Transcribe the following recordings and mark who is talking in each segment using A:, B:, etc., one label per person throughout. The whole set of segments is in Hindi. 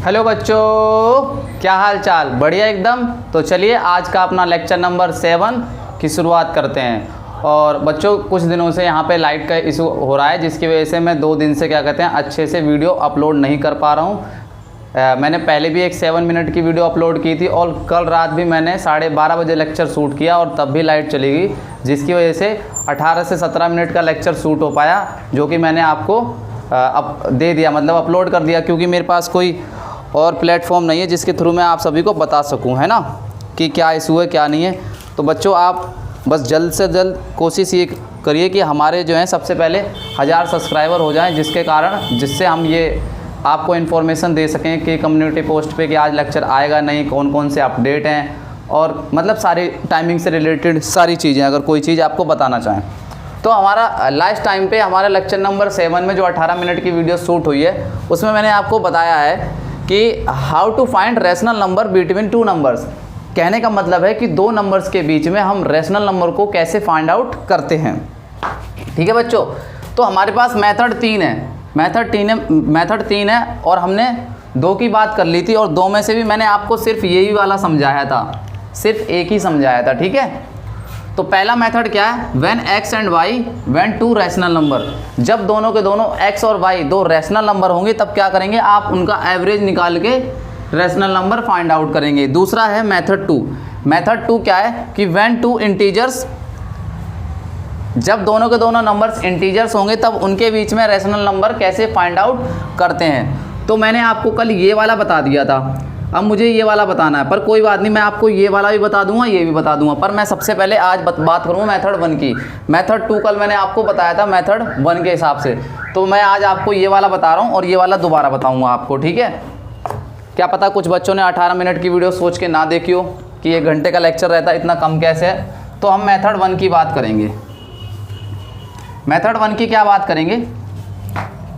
A: हेलो बच्चों, क्या हाल चाल? बढ़िया एकदम। तो चलिए आज का अपना लेक्चर नंबर 7 की शुरुआत करते हैं। और बच्चों कुछ दिनों से यहाँ पे लाइट का इशू हो रहा है, जिसकी वजह से मैं 2 दिन से क्या कहते हैं अच्छे से वीडियो अपलोड नहीं कर पा रहा हूँ। मैंने पहले भी एक 7 मिनट की वीडियो अपलोड की थी और कल रात भी मैंने 12:30 बजे लेक्चर शूट किया और तब भी लाइट चली गई, जिसकी वजह से 18 से 17 मिनट का लेक्चर शूट हो पाया, जो कि मैंने आपको दे दिया, मतलब अपलोड कर दिया, क्योंकि मेरे पास कोई और प्लेटफॉर्म नहीं है जिसके थ्रू मैं आप सभी को बता सकूं, है ना, कि क्या इशू है क्या नहीं है। तो बच्चों आप बस जल्द से जल्द कोशिश ये करिए कि हमारे जो हैं सबसे पहले 1000 सब्सक्राइबर हो जाएं, जिससे हम ये आपको इन्फॉर्मेशन दे सकें कि कम्युनिटी पोस्ट पे कि आज लेक्चर आएगा नहीं, कौन कौन से अपडेट हैं, और मतलब सारी टाइमिंग से रिलेटेड सारी चीज़ें, अगर कोई चीज़ आपको बताना चाहें। तो हमारा लास्ट टाइम पे हमारे लेक्चर नंबर 7 में जो 18 मिनट की वीडियो शूट हुई है, उसमें मैंने आपको बताया है कि how to find rational number between 2 numbers. कहने का मतलब है कि 2 नंबर्स के बीच में हम रेशनल नंबर को कैसे फाइंड आउट करते हैं। ठीक है बच्चों, तो हमारे पास मेथड 3 है और हमने 2 की बात कर ली थी, और 2 में से भी मैंने आपको सिर्फ यही वाला समझाया था, सिर्फ एक ही समझाया था। ठीक है, तो पहला मेथड क्या है? When x and y when 2 rational number, जब दोनों के दोनों x और y 2 रैशनल नंबर होंगे तब क्या करेंगे, आप उनका एवरेज निकाल के रैशनल नंबर फाइंड आउट करेंगे। दूसरा है मेथड 2। मेथड 2 क्या है कि व्हेन 2 इंटीजर्स, जब दोनों के दोनों नंबर्स इंटीजर्स होंगे तब उनके बीच में रैशनल नंबर कैसे फाइंड आउट करते हैं। तो मैंने आपको कल ये वाला बता दिया था, अब मुझे ये वाला बताना है, पर कोई बात नहीं, मैं आपको ये वाला भी बता दूंगा, ये भी बता दूंगा, पर मैं सबसे पहले आज बात करूँगा मेथड 1 की। मेथड 2 कल मैंने आपको बताया था मेथड 1 के हिसाब से, तो मैं आज आपको ये वाला बता रहा हूँ और ये वाला दोबारा बताऊँगा आपको। ठीक है, क्या पता कुछ बच्चों ने 18 मिनट की वीडियो सोच के ना देखी हो कि 1 घंटे का लेक्चर रहता है, इतना कम कैसे है। तो हम मेथड 1 की बात करेंगे। मेथड 1 की क्या बात करेंगे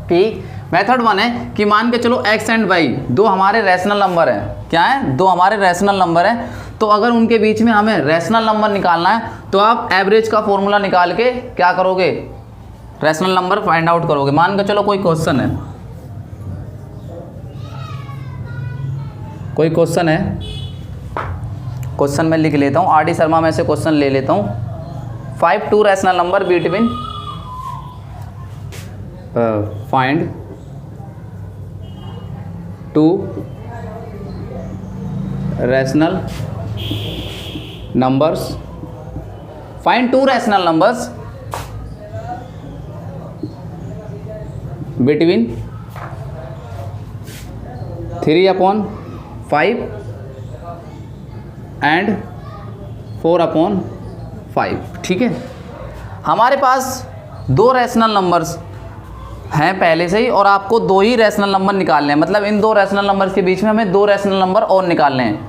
A: कि मेथड 1 है कि मान के चलो x एंड y 2 हमारे रैशनल नंबर हैं। क्या है? 2 हमारे रैशनल नंबर हैं। तो अगर उनके बीच में हमें रैशनल नंबर निकालना है तो आप एवरेज का फॉर्मूला निकाल के क्या करोगे, रैशनल नंबर फाइंड आउट करोगे। मान के चलो कोई क्वेश्चन है, क्वेश्चन मैं लिख लेता हूँ, RD शर्मा में से क्वेश्चन ले लेता हूँ। 5 2 rational number between find 2 rational numbers, find 2 rational numbers between 3/5 and 4/5। ठीक है, हमारे पास 2 रैशनल नंबर्स हैं पहले से ही, और आपको 2 ही रैशनल नंबर निकालने हैं, मतलब इन 2 रैशनल नंबर्स के बीच में हमें 2 रैशनल नंबर और निकालने हैं।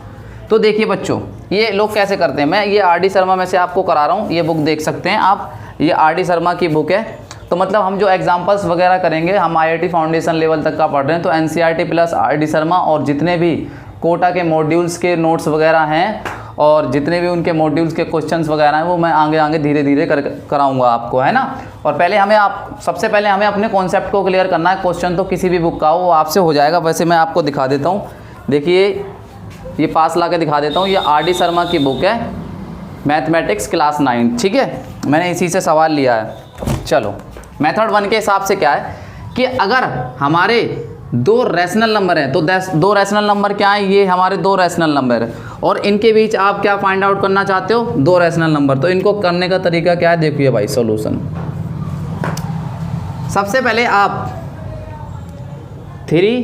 A: तो देखिए बच्चों, ये लोग कैसे करते हैं, मैं ये RD शर्मा में से आपको करा रहा हूँ, ये बुक देख सकते हैं आप, ये RD शर्मा की बुक है। तो मतलब हम जो एग्जाम्पल्स वगैरह करेंगे, हम IIT फाउंडेशन लेवल तक का पढ़ रहे हैं, तो NCERT प्लस RD शर्मा और जितने भी कोटा के मॉड्यूल्स के नोट्स वगैरह हैं और जितने भी उनके मॉड्यूल्स के क्वेश्चंस वगैरह हैं, वो मैं आगे आगे धीरे धीरे कराऊंगा आपको, है ना। और पहले सबसे पहले हमें अपने कॉन्सेप्ट को क्लियर करना है। क्वेश्चन तो किसी भी बुक का हो वो आपसे हो जाएगा। वैसे मैं आपको दिखा देता हूँ, देखिए ये पास ला के दिखा देता हूँ, ये RD शर्मा की बुक है, मैथमेटिक्स क्लास 9। ठीक है, मैंने इसी से सवाल लिया है। चलो मेथड 1 के हिसाब से क्या है कि अगर हमारे 2 रैशनल नंबर हैं, तो 2 रैशनल नंबर क्या है, ये हमारे 2 रैशनल नंबर है, और इनके बीच आप क्या फाइंड आउट करना चाहते हो, 2 रैशनल नंबर। तो इनको करने का तरीका क्या है, देखिए भाई सॉल्यूशन। सबसे पहले आप 3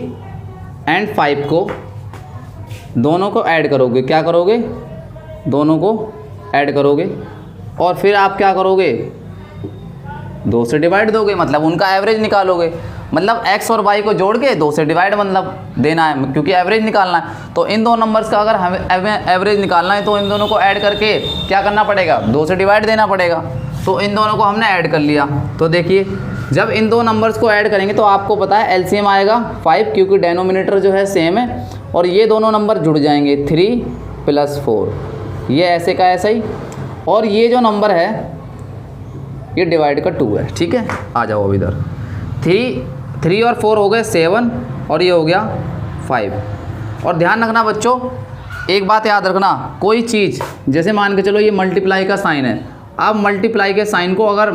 A: एंड 5 को दोनों को ऐड करोगे। क्या करोगे? दोनों को ऐड करोगे, और फिर आप क्या करोगे, 2 से डिवाइड दोगे, मतलब उनका एवरेज निकालोगे। मतलब x और y को जोड़ के 2 से डिवाइड मतलब देना है, क्योंकि एवरेज निकालना है। तो इन 2 नंबर्स का अगर हमें एवरेज निकालना है तो इन दोनों को ऐड करके क्या करना पड़ेगा, 2 से डिवाइड देना पड़ेगा। तो इन दोनों को हमने ऐड कर लिया। तो देखिए जब इन 2 नंबर्स को ऐड करेंगे तो आपको पता है LCM आएगा 5, क्योंकि डेनोमिनेटर जो है सेम है, और ये दोनों नंबर जुड़ जाएंगे 3 + 4, ये ऐसे का ऐसा ही, और ये जो नंबर है ये डिवाइड का 2 है। ठीक है, आ जाओ अब इधर। 3 और 4 हो गए 7, और ये हो गया 5। और ध्यान रखना बच्चों, एक बात याद रखना, कोई चीज़ जैसे मान के चलो ये मल्टीप्लाई का साइन है, आप मल्टीप्लाई के साइन को अगर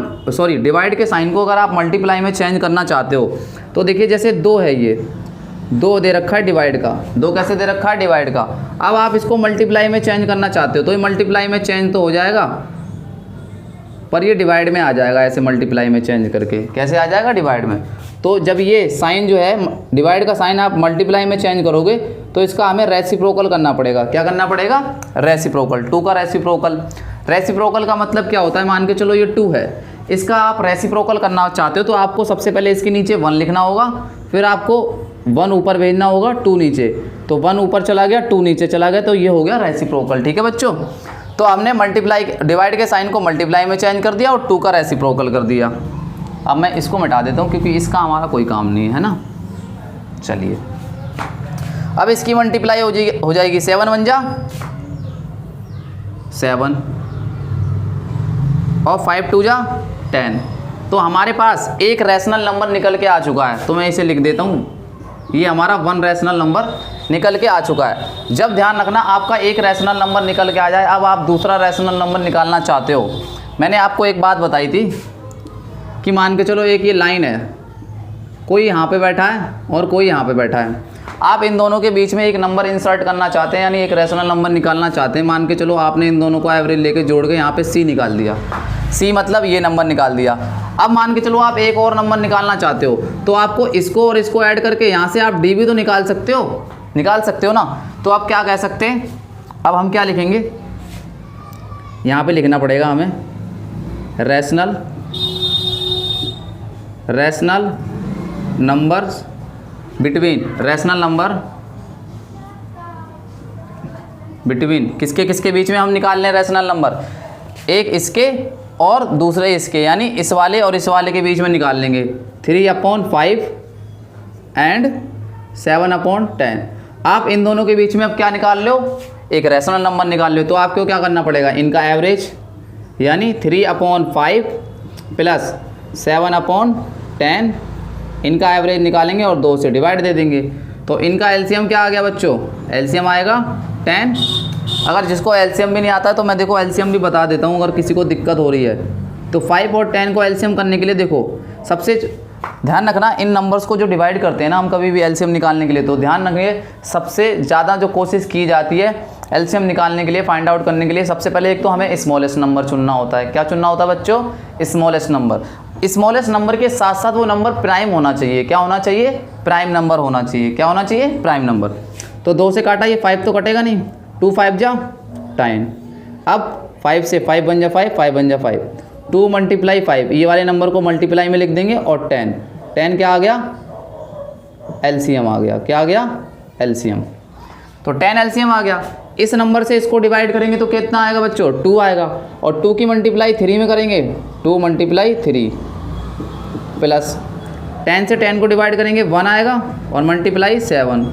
A: डिवाइड के साइन को अगर आप मल्टीप्लाई में चेंज करना चाहते हो तो देखिए जैसे 2 है, ये 2 दे रखा है डिवाइड का, 2 कैसे दे रखा है डिवाइड का। अब आप इसको मल्टीप्लाई में चेंज करना चाहते हो तो ये मल्टीप्लाई में चेंज तो हो जाएगा, पर ये डिवाइड में आ जाएगा ऐसे मल्टीप्लाई में चेंज करके। कैसे आ जाएगा? डिवाइड में। तो जब ये साइन जो है डिवाइड का साइन आप मल्टीप्लाई में चेंज करोगे तो इसका हमें रेसिप्रोकल करना पड़ेगा। क्या करना पड़ेगा? रेसिप्रोकल। 2 का रेसिप्रोकल। रेसिप्रोकल का मतलब क्या होता है? मान के चलो ये 2 है, इसका आप रेसिप्रोकल करना चाहते हो तो आपको सबसे पहले इसके नीचे 1 लिखना होगा, फिर आपको 1 ऊपर भेजना होगा, 2 नीचे। तो 1 ऊपर चला गया, 2 नीचे चला गया, तो ये हो गया रेसिप्रोकल। ठीक है बच्चों, तो हमने डिवाइड के साइन को मल्टीप्लाई में चेंज कर दिया और 2 का रेसिप्रोकल कर दिया। अब मैं इसको मिटा देता हूँ क्योंकि इसका हमारा कोई काम नहीं है ना। चलिए अब इसकी मल्टीप्लाई हो जाएगी 7 बन जा 7 और 5 2 जा 10। तो हमारे पास एक रैशनल नंबर निकल के आ चुका है, तो मैं इसे लिख देता हूँ, ये हमारा 1 रैशनल नंबर निकल के आ चुका है। जब ध्यान रखना आपका एक रैशनल नंबर निकल के आ जाए, अब आप दूसरा रैशनल नंबर निकालना चाहते हो। मैंने आपको एक बात बताई थी कि मान के चलो एक ये लाइन है, कोई यहाँ पे बैठा है और कोई यहाँ पे बैठा है, आप इन दोनों के बीच में एक नंबर इंसर्ट करना चाहते हैं, यानी एक रैशनल नंबर निकालना चाहते हैं। मान के चलो आपने इन दोनों को एवरेज लेके जोड़ के यहाँ पे सी निकाल दिया, सी मतलब ये नंबर निकाल दिया। अब मान के चलो आप एक और नंबर निकालना चाहते हो तो आपको इसको और इसको ऐड करके यहाँ से आप डी भी तो निकाल सकते हो ना। तो आप क्या कह सकते हैं, अब हम क्या लिखेंगे, यहाँ पे लिखना पड़ेगा हमें रैशनल नंबर्स बिटवीन किसके बीच में हम निकाल लें रैशनल नंबर, एक इसके और दूसरे इसके, यानी इस वाले और इस वाले के बीच में निकाल लेंगे। 3/5 एंड 7/10। आप इन दोनों के बीच में अब क्या निकाल लो, एक रैशनल नंबर निकाल लो। तो आपको क्या करना पड़ेगा, इनका एवरेज यानी 3/5 प्लस 7/10, इनका एवरेज निकालेंगे और 2 से डिवाइड दे देंगे। तो इनका एलसीएम क्या आ गया बच्चों, एलसीएम आएगा 10। अगर जिसको एलसीएम भी नहीं आता है तो मैं देखो एलसीएम भी बता देता हूँ, अगर किसी को दिक्कत हो रही है तो 5 और 10 को एलसीएम करने के लिए देखो, सबसे ध्यान रखना इन नंबर्स को जो डिवाइड करते हैं ना हम कभी भी एलसीएम निकालने के लिए, तो ध्यान रखिए सबसे ज़्यादा जो कोशिश की जाती है एलसीएम निकालने के लिए, फाइंड आउट करने के लिए, सबसे पहले एक तो हमें स्मॉलेस्ट नंबर चुनना होता है। क्या चुनना होता है बच्चों, स्मॉलेस्ट नंबर। स्मॉलेस्ट नंबर के साथ साथ वो नंबर प्राइम होना चाहिए। क्या होना चाहिए, प्राइम नंबर होना चाहिए। क्या होना चाहिए, प्राइम नंबर। तो 2 से काटा, ये 5 तो कटेगा नहीं, 2 5 जा 10। अब 5 से 5 बन जा 5 बन जा 5, 2 मल्टीप्लाई 5, ये वाले नंबर को मल्टीप्लाई में लिख देंगे और 10 क्या आ गया, एलसीएम आ गया। क्या आ गया, एलसीएम। तो 10 एलसीएम आ गया। इस नंबर से इसको डिवाइड करेंगे तो कितना आएगा बच्चों, 2 आएगा। और 2 की मल्टीप्लाई 3 में करेंगे, 2 मल्टीप्लाई 3 प्लस 10 से 10 को डिवाइड करेंगे 1 आएगा और मल्टीप्लाई 7,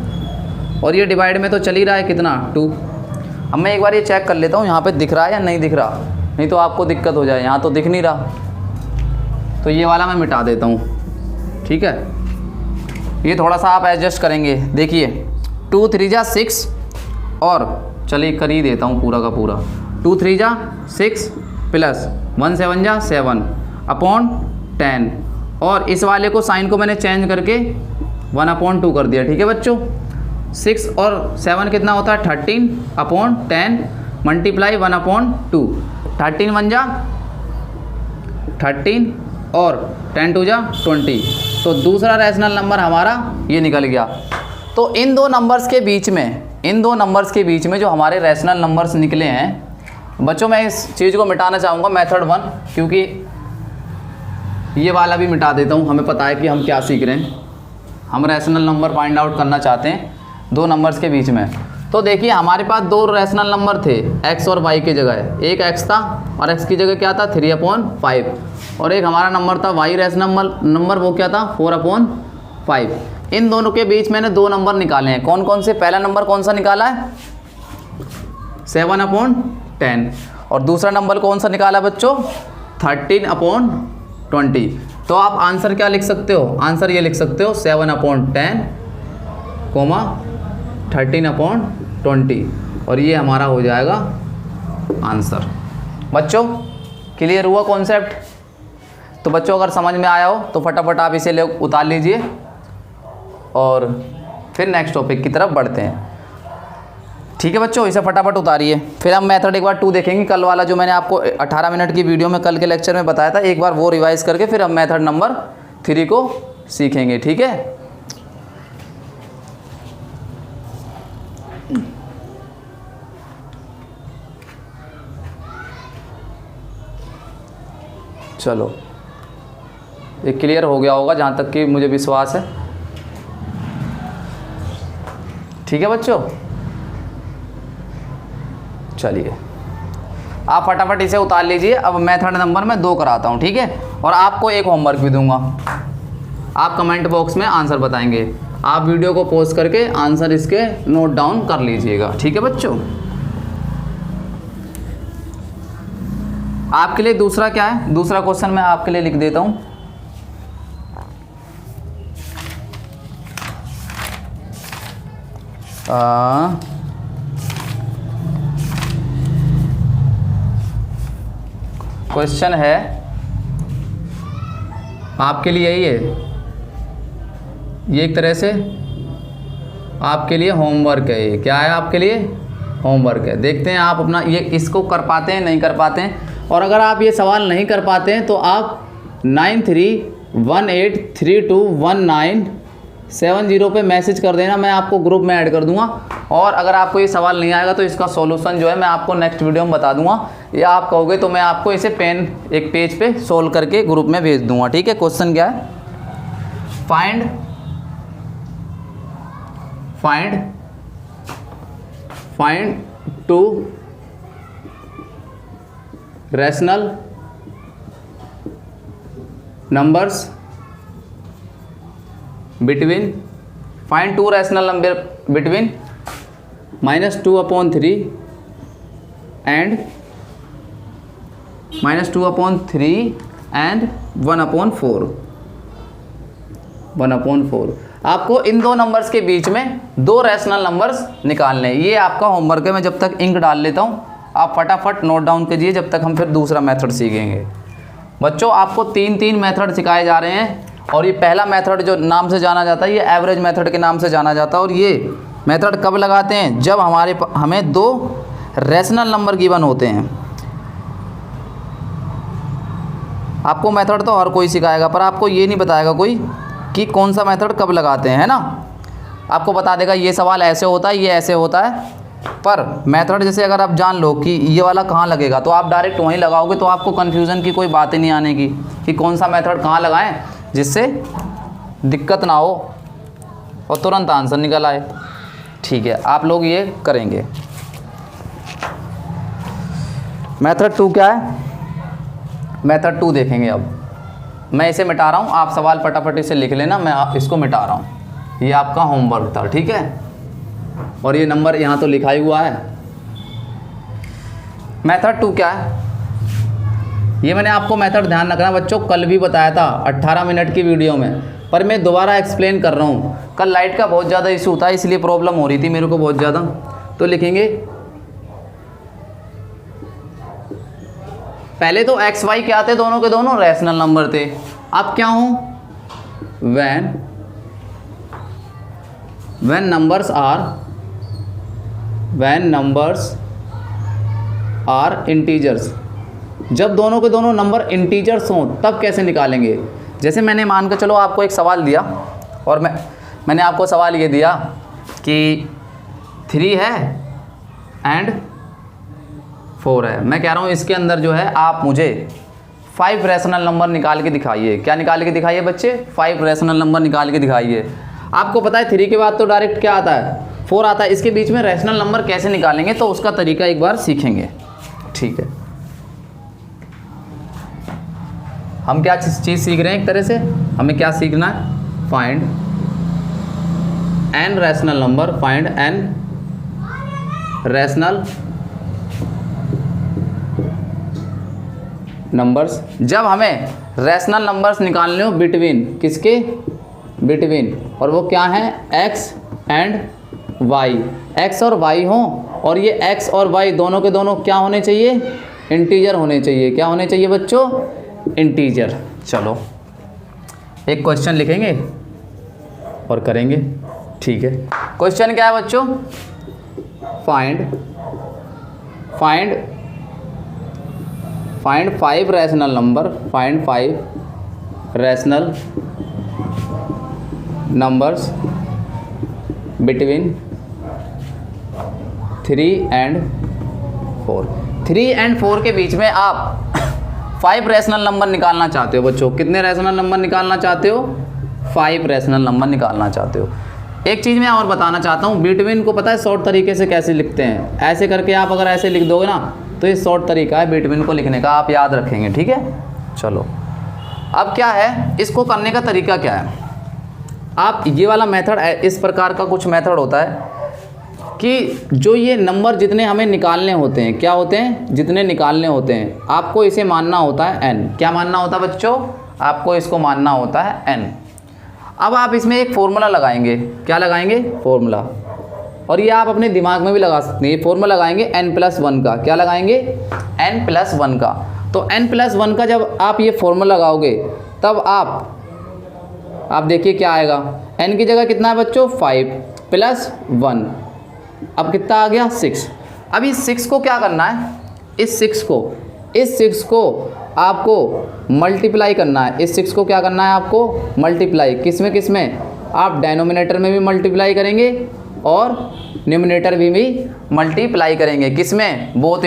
A: और ये डिवाइड में तो चल ही रहा है कितना, 2। अब मैं एक बार ये चेक कर लेता हूँ यहाँ पे दिख रहा है या नहीं दिख रहा, नहीं तो आपको दिक्कत हो जाए। यहाँ तो दिख नहीं रहा, तो ये वाला मैं मिटा देता हूँ। ठीक है, ये थोड़ा सा आप एडजस्ट करेंगे। देखिए 2 3 जा 6 और चलिए कर ही देता हूँ पूरा का पूरा, 2 3 जा 6 प्लस 1 7 जा 7/10, और इस वाले को साइन को मैंने चेंज करके 1/2 कर दिया। ठीक है बच्चों, 6 और 7 कितना होता है, 13/10 मल्टीप्लाई 1/2, 13 1 जा 13 और 10 2 जा 20। तो दूसरा रैशनल नंबर हमारा ये निकल गया। तो इन दो नंबर्स के बीच में जो हमारे रैशनल नंबर्स निकले हैं बच्चों, मैं इस चीज़ को मिटाना चाहूँगा मेथड 1, क्योंकि ये वाला भी मिटा देता हूँ। हमें पता है कि हम क्या सीख रहे हैं, हम रैशनल नंबर फाइंड आउट करना चाहते हैं दो नंबर्स के बीच में। तो देखिए हमारे पास 2 रैशनल नंबर थे, x और y की जगह। एक x था और x की जगह क्या था, 3/5, और एक हमारा नंबर था y रैशनल नंबर, वो क्या था, 4/5। इन दोनों के बीच मैंने 2 नंबर निकाले हैं। कौन कौन से, पहला नंबर कौन सा निकाला है, 7/10, और दूसरा नंबर कौन सा निकाला बच्चों, 13/20। तो आप आंसर क्या लिख सकते हो, आंसर ये लिख सकते हो 7/10, 13/20 और ये हमारा हो जाएगा आंसर। बच्चों क्लियर हुआ कॉन्सेप्ट? तो बच्चों अगर समझ में आया हो तो फटाफट आप इसे ले उतार लीजिए और फिर नेक्स्ट टॉपिक की तरफ बढ़ते हैं। ठीक है बच्चों, इसे फटाफट उतारिए। फिर हम मेथड एक बार 2 देखेंगे। कल वाला जो मैंने आपको 18 मिनट की वीडियो में कल के लेक्चर में बताया था, एक बार वो रिवाइज करके फिर हम मेथड नंबर 3 को सीखेंगे। ठीक है, चलो ये क्लियर हो गया होगा जहाँ तक कि मुझे विश्वास है। ठीक है बच्चों, चलिए आप फटाफट इसे उतार लीजिए। अब मेथड नंबर मैं 2 कराता हूँ। ठीक है, और आपको एक होमवर्क भी दूंगा। आप कमेंट बॉक्स में आंसर बताएंगे। आप वीडियो को पॉज करके आंसर इसके नोट डाउन कर लीजिएगा। ठीक है बच्चों, आपके लिए दूसरा क्या है, दूसरा क्वेश्चन मैं आपके लिए लिख देता हूँ। क्वेश्चन है आपके लिए यही है, ये एक तरह से आपके लिए होमवर्क है। ये क्या है, आपके लिए होमवर्क है। देखते हैं आप अपना ये इसको कर पाते हैं नहीं कर पाते हैं। और अगर आप ये सवाल नहीं कर पाते हैं तो आप 9318321970 पे मैसेज कर देना, मैं आपको ग्रुप में ऐड कर दूंगा। और अगर आपको ये सवाल नहीं आएगा तो इसका सॉल्यूशन जो है मैं आपको नेक्स्ट वीडियो में बता दूंगा, या आप कहोगे तो मैं आपको इसे पेन एक पेज पे सोल्व करके ग्रुप में भेज दूंगा। ठीक है, क्वेश्चन क्या है, find 2 rational numbers between -2/3 and -1/4 आपको इन 2 नंबर्स के बीच में 2 रैशनल नंबर्स निकालने हैं। ये आपका होमवर्क है। मैं जब तक इंक डाल लेता हूँ, आप फटाफट नोट डाउन कीजिए जब तक हम फिर दूसरा मेथड सीखेंगे। बच्चों आपको 3 मेथड सिखाए जा रहे हैं और ये पहला मेथड जो नाम से जाना जाता है ये एवरेज मेथड के नाम से जाना जाता है। और ये मेथड कब लगाते हैं, जब हमें 2 रैशनल नंबर गिवन होते हैं। आपको मेथड तो हर कोई सिखाएगा पर आपको ये नहीं बताएगा कोई कि कौन सा मेथड कब लगाते हैं, है ना। आपको बता देगा ये सवाल ऐसे होता है, ये ऐसे होता है, पर मेथड जैसे अगर आप जान लो कि ये वाला कहाँ लगेगा तो आप डायरेक्ट वहीं लगाओगे, तो आपको कन्फ्यूज़न की कोई बात ही नहीं आने की कि कौन सा मेथड कहाँ लगाएं, जिससे दिक्कत ना हो और तुरंत आंसर निकल आए। ठीक है, आप लोग ये करेंगे। मेथड 2 क्या है, मेथड 2 देखेंगे। अब मैं इसे मिटा रहा हूँ, आप सवाल फटाफट इसे लिख लेना, मैं इसको मिटा रहा हूँ। ये आपका होमवर्क था। ठीक है, और ये नंबर यहाँ तो लिखा ही हुआ है। मेथड 2 क्या है, ये मैंने आपको मेथड ध्यान रखना बच्चों कल भी बताया था 18 मिनट की वीडियो में, पर मैं दोबारा एक्सप्लेन कर रहा हूँ। कल लाइट का बहुत ज़्यादा इशू था इसलिए प्रॉब्लम हो रही थी मेरे को बहुत ज़्यादा। तो लिखेंगे पहले तो एक्स वाई क्या थे, दोनों के दोनों रैशनल नंबर थे। अब क्या हूँ, when numbers are integers, जब दोनों के दोनों नंबर इंटीजर्स हों तब कैसे निकालेंगे। जैसे मैंने मान कर चलो आपको एक सवाल दिया और मैंने आपको सवाल ये दिया कि 3 है एंड 4 है। मैं कह रहा हूँ इसके अंदर जो है आप मुझे 5 रैशनल नंबर निकाल के दिखाइए। क्या निकाल के दिखाइए बच्चे, 5 रैशनल नंबर निकाल के दिखाइए। आपको पता है 3 के बाद तो डायरेक्ट क्या आता है, 4 आता है। इसके बीच में रैशनल नंबर कैसे निकालेंगे तो उसका तरीका एक बार सीखेंगे। ठीक है, हम क्या चीज़ सीख रहे हैं, एक तरह से हमें क्या सीखना है, find n rational number, find n rational numbers. जब हमें रैशनल नंबर्स निकालने हो बिटवीन, किसके, बिटवीन, और वो क्या है, x एंड वाई, एक्स और वाई हों और ये एक्स और वाई दोनों के दोनों क्या होने चाहिए, इंटीजर होने चाहिए। क्या होने चाहिए बच्चों, इंटीजर। चलो एक क्वेश्चन लिखेंगे और करेंगे, ठीक है। क्वेश्चन क्या है बच्चों, find 5 rational number, find 5 rational numbers between 3 and 4। 3 and 4 के बीच में आप 5 रैशनल नंबर निकालना चाहते हो बच्चों। कितने रैशनल नंबर निकालना चाहते हो, 5 रैशनल नंबर निकालना चाहते हो। एक चीज़ मैं और बताना चाहता हूँ, बिटवीन को पता है शॉर्ट तरीके से कैसे लिखते हैं, ऐसे करके आप अगर ऐसे लिख दोगे ना तो ये शॉर्ट तरीका है बिटवीन को लिखने का, आप याद रखेंगे, ठीक है। चलो अब क्या है, इसको करने का तरीका क्या है, आप ये वाला मेथड, इस प्रकार का कुछ मेथड होता है कि जो ये नंबर जितने हमें निकालने होते हैं, क्या होते हैं, जितने निकालने होते हैं, आपको इसे मानना होता है n। क्या मानना होता है बच्चों, आपको इसको मानना होता है n। अब आप इसमें एक फॉर्मूला लगाएंगे, क्या लगाएंगे, फॉर्मूला, और ये आप अपने दिमाग में भी लगा सकते हैं। ये फॉर्मूला लगाएंगे n+1 का, क्या लगाएंगे, n+1 का। तो n+1 का जब आप ये फॉर्मूला लगाओगे तब आप देखिए क्या आएगा, n की जगह कितना है बच्चों, 5 + 1, अब कितना आ गया, 6। अब इस 6 को क्या करना है, इस 6 को आपको मल्टीप्लाई करना है। इस 6 को क्या करना है आपको, मल्टीप्लाई, किस में, आप डेनोमिनेटर में भी मल्टीप्लाई करेंगे और न्यूमरेटर भी मल्टीप्लाई करेंगे, किस में, बोथ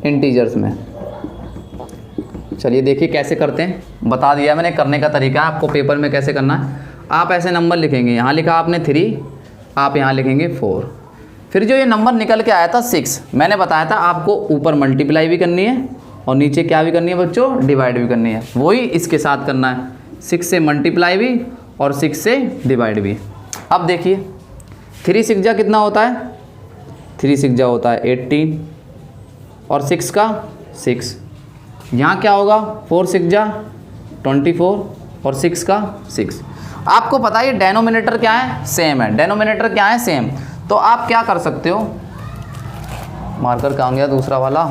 A: इंटीजर्स में। चलिए देखिए कैसे करते हैं, बता दिया मैंने करने का तरीका, आपको पेपर में कैसे करना है। आप ऐसे नंबर लिखेंगे, यहाँ लिखा आपने 3, आप यहाँ लिखेंगे 4, फिर जो ये नंबर निकल के आया था 6, मैंने बताया था आपको ऊपर मल्टीप्लाई भी करनी है और नीचे क्या भी करनी है बच्चों, डिवाइड भी करनी है। वही इसके साथ करना है, 6 से मल्टीप्लाई भी और 6 से डिवाइड भी। अब देखिए 3 6 जा कितना होता है, 3 6 जा होता है 18 और 6 का 6, यहाँ क्या होगा, 4 6 जा 24 और 6 का 6। आपको पता है डेनोमिनेटर क्या है, सेम है, डेनोमिनेटर क्या है, सेम। तो आप क्या कर सकते हो, मार्कर कहाँ गया दूसरा वाला,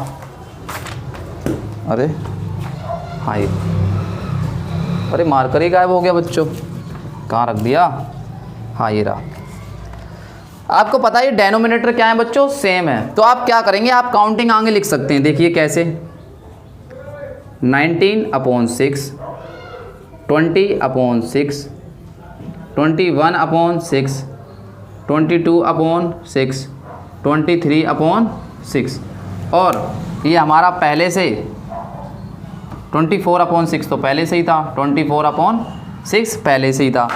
A: अरे हाँ ये, अरे मार्कर ही गायब हो गया बच्चों, कहाँ रख दिया, हाँ ये रहा। आपको पता है डेनोमिनेटर क्या है बच्चों, सेम है। तो आप क्या करेंगे, आप काउंटिंग आगे लिख सकते हैं, देखिए कैसे, 19/6, 20/6, 21/6, 22/6, 23/6 और ये हमारा पहले से 24/6 तो पहले से ही था, 24/6 पहले से ही था।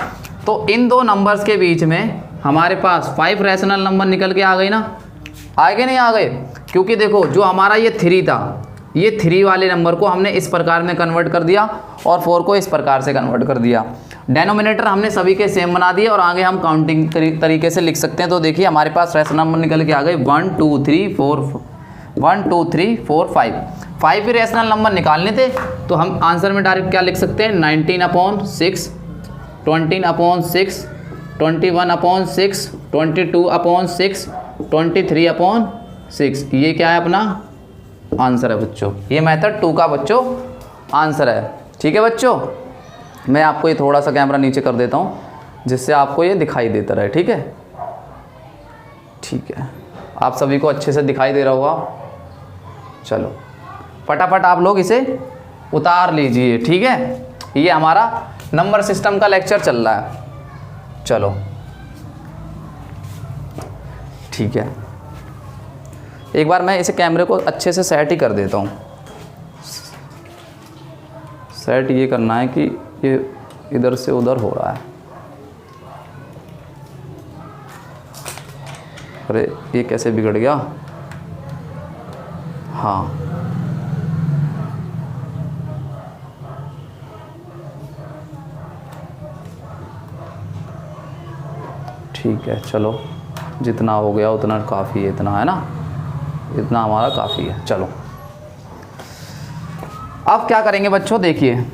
A: तो इन दो नंबर्स के बीच में हमारे पास 5 रैशनल नंबर निकल के आ गई ना, आ गए नहीं आ गए, क्योंकि देखो जो हमारा ये 3 था, ये 3 वाले नंबर को हमने इस प्रकार में कन्वर्ट कर दिया और 4 को इस प्रकार से कन्वर्ट कर दिया। डेनोमिनेटर हमने सभी के सेम बना दिए और आगे हम काउंटिंग तरीके से लिख सकते हैं। तो देखिए हमारे पास रैशनल नंबर निकल के आ गए 1 2 3 4 5। 5 ही रैशनल नंबर निकालने थे, तो हम आंसर में डायरेक्ट क्या लिख सकते हैं, 19/6, 20/6, 21/6, 22/6, 23/6। ये क्या है अपना आंसर है बच्चों। ये मेथड 2 का बच्चों आंसर है, ठीक है बच्चों। मैं आपको ये थोड़ा सा कैमरा नीचे कर देता हूँ जिससे आपको ये दिखाई देता रहे, ठीक है, ठीक है। आप सभी को अच्छे से दिखाई दे रहा होगा। चलो फटाफट आप लोग इसे उतार लीजिए, ठीक है। ये हमारा नंबर सिस्टम का लेक्चर चल रहा है। चलो ठीक है, एक बार मैं इसे कैमरे को अच्छे से सेट ही कर देता हूँ। सेट ये करना है कि ये इधर से उधर हो रहा है। अरे ये कैसे बिगड़ गया, हाँ ठीक है। चलो जितना हो गया उतना काफ़ी है, इतना है ना, इतना हमारा काफ़ी है। चलो अब क्या करेंगे बच्चों, देखिए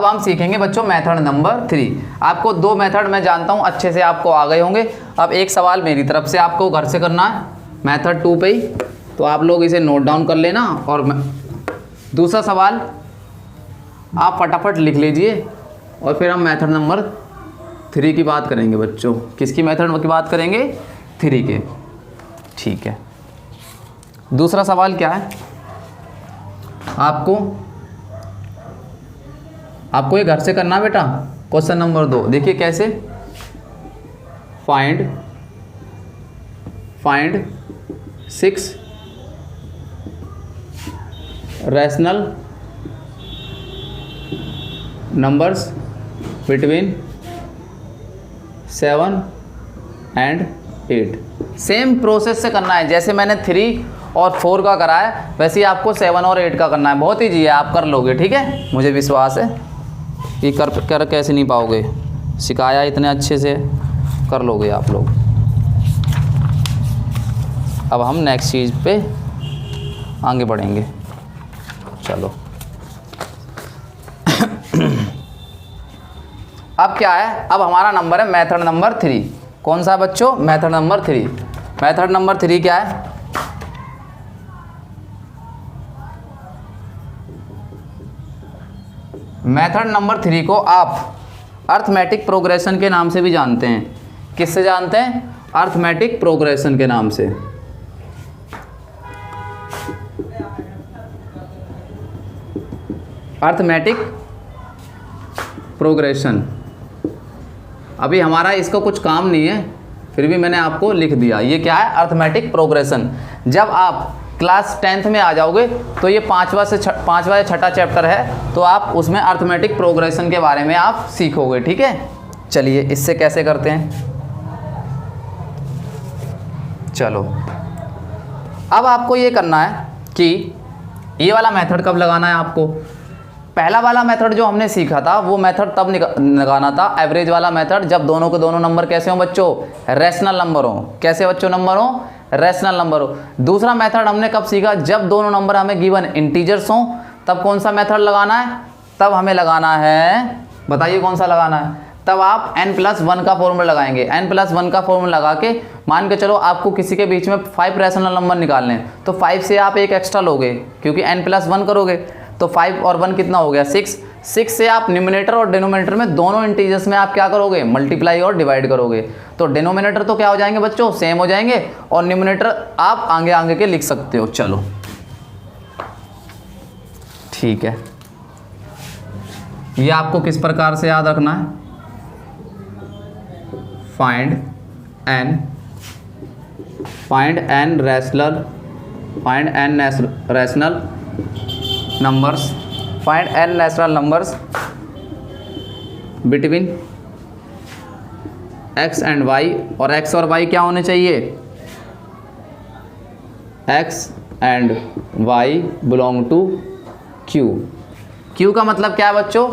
A: अब हम सीखेंगे बच्चों मेथड नंबर 3। आपको 2 मेथड मैं जानता हूँ अच्छे से आपको आ गए होंगे। अब एक सवाल मेरी तरफ से आपको घर से करना है मेथड 2 पे ही, तो आप लोग इसे नोट डाउन कर लेना। और दूसरा सवाल आप फटाफट लिख लीजिए और फिर हम मेथड नंबर 3 की बात करेंगे बच्चों। किसकी मेथड की बात करेंगे? 3 के। ठीक है, दूसरा सवाल क्या है? आपको ये घर से करना है बेटा। क्वेश्चन नंबर 2 देखिए कैसे। Find 6 rational numbers between 7 and 8। Same process से करना है, जैसे मैंने 3 और 4 का करा है वैसे ही आपको 7 और 8 का करना है। बहुत ईजी है, आप कर लोगे। ठीक है, मुझे विश्वास है कि कर कैसे नहीं पाओगे, सिखाया इतने अच्छे से, कर लोगे आप लोग। अब हम नेक्स्ट चीज़ पे आगे बढ़ेंगे। चलो अब क्या है? अब हमारा नंबर है मेथड नंबर 3। कौन सा बच्चों? Method number 3। मेथड नंबर 3 क्या है? मेथड नंबर 3 को आप अर्थमेटिक प्रोग्रेशन के नाम से भी जानते हैं। किससे जानते हैं? अर्थमेटिक प्रोग्रेशन के नाम से। Arithmetic progression. अभी हमारा इसका कुछ काम नहीं है, फिर भी मैंने आपको लिख दिया। ये क्या है? Arithmetic progression. जब आप क्लास 10th में आ जाओगे तो ये 5वां या 6ठा चैप्टर है, तो आप उसमें अर्थमेटिक प्रोग्रेशन के बारे में आप सीखोगे। ठीक है, चलिए इससे कैसे करते हैं। चलो अब आपको ये करना है कि ये वाला मेथड कब लगाना है आपको। पहला वाला मेथड जो हमने सीखा था वो मेथड तब लगाना था, एवरेज वाला मेथड, जब दोनों के दोनों नंबर कैसे हों बच्चों? रैशनल नंबर हों। कैसे बच्चों नंबर हों? रैशनल नंबर हो। दूसरा मेथड हमने कब सीखा? जब दोनों नंबर हमें गिवन इंटीजर्स हों, तब कौन सा मेथड लगाना है? तब हमें लगाना है, बताइए कौन सा लगाना है? तब आप n+1 का फॉर्मूला लगाएंगे। n+1 का फॉर्मूला लगा के मान के चलो आपको किसी के बीच में 5 रैशनल नंबर निकालने हैं, तो 5 से आप एक एक्स्ट्रा लोगे क्योंकि n+1 करोगे, तो 5 और 1 कितना हो गया? 6। 6 से आप न्यूमरेटर और डिनोमिनेटर में दोनों इंटीजर्स में आप क्या करोगे? मल्टीप्लाई और डिवाइड करोगे। तो डिनोमिनेटर तो क्या हो जाएंगे बच्चों? सेम हो जाएंगे, और न्यूमरेटर आप आगे आगे के लिख सकते हो। चलो ठीक है, ये आपको किस प्रकार से याद रखना है? Find n rational numbers between x and y, और x और y क्या होने चाहिए? x and y belong to q। q का मतलब क्या है बच्चों?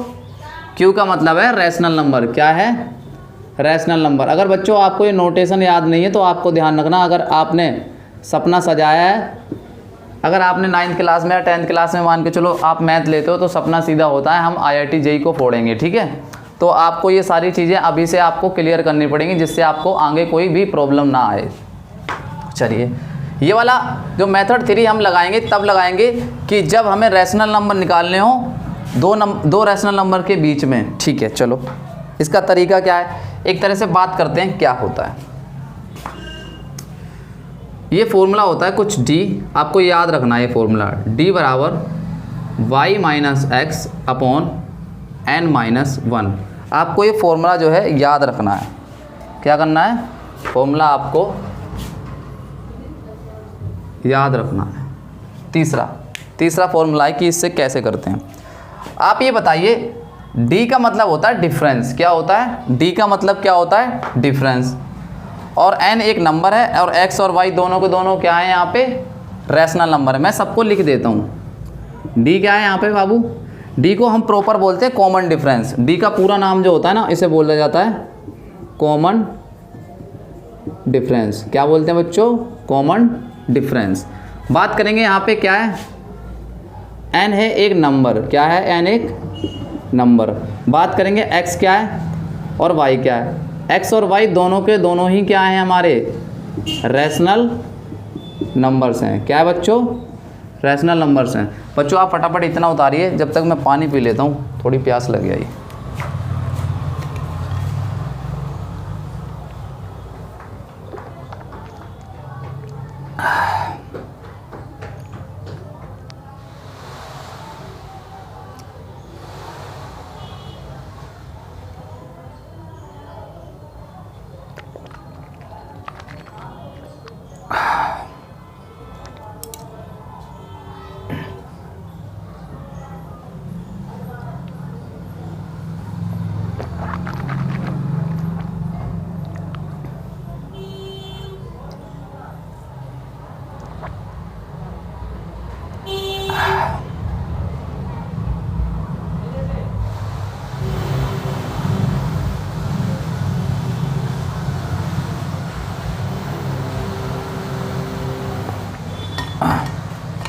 A: q का मतलब है रैशनल नंबर। क्या है? Rational number. अगर बच्चों आपको ये नोटेशन याद नहीं है तो आपको ध्यान रखना, अगर आपने सपना सजाया है, अगर आपने 9th क्लास में या 10th क्लास में मान के चलो आप मैथ लेते हो, तो सपना सीधा होता है हम IIT JEE को फोड़ेंगे। ठीक है, तो आपको ये सारी चीज़ें अभी से आपको क्लियर करनी पड़ेंगी, जिससे आपको आगे कोई भी प्रॉब्लम ना आए। चलिए ये वाला जो मेथड 3 हम लगाएंगे तब लगाएंगे कि जब हमें रैशनल नंबर निकालने हो दो रैशनल नंबर के बीच में। ठीक है, चलो इसका तरीका क्या है, एक तरह से बात करते हैं क्या होता है। ये फॉर्मूला होता है कुछ d, आपको याद रखना है ये फॉर्मूला। d बराबर y minus x upon n-1। आपको ये फॉर्मूला जो है याद रखना है। क्या करना है? फॉर्मूला आपको याद रखना है। तीसरा फॉर्मूला है कि इससे कैसे करते हैं। आप ये बताइए, d का मतलब होता है डिफरेंस। क्या होता है? d का मतलब क्या होता है? डिफरेंस। और n एक नंबर है और x और y दोनों के दोनों क्या है? यहाँ पे रैशनल नंबर है। मैं सबको लिख देता हूँ। d क्या है यहाँ पे बाबू? d को हम प्रॉपर बोलते हैं कॉमन डिफरेंस। d का पूरा नाम जो होता है ना, इसे बोला जाता है कॉमन डिफरेंस। क्या बोलते हैं बच्चों? Common difference. बात करेंगे यहाँ पे क्या है? n है एक नंबर। क्या है? n एक नंबर। बात करेंगे x क्या है और y क्या है। x और y दोनों के दोनों ही क्या हैं हमारे, रैशनल नंबर्स हैं। क्या है बच्चों, रैशनल नंबर्स हैं। बच्चों आप फटाफट इतना उतारिए जब तक मैं पानी पी लेता हूँ, थोड़ी प्यास लग गई।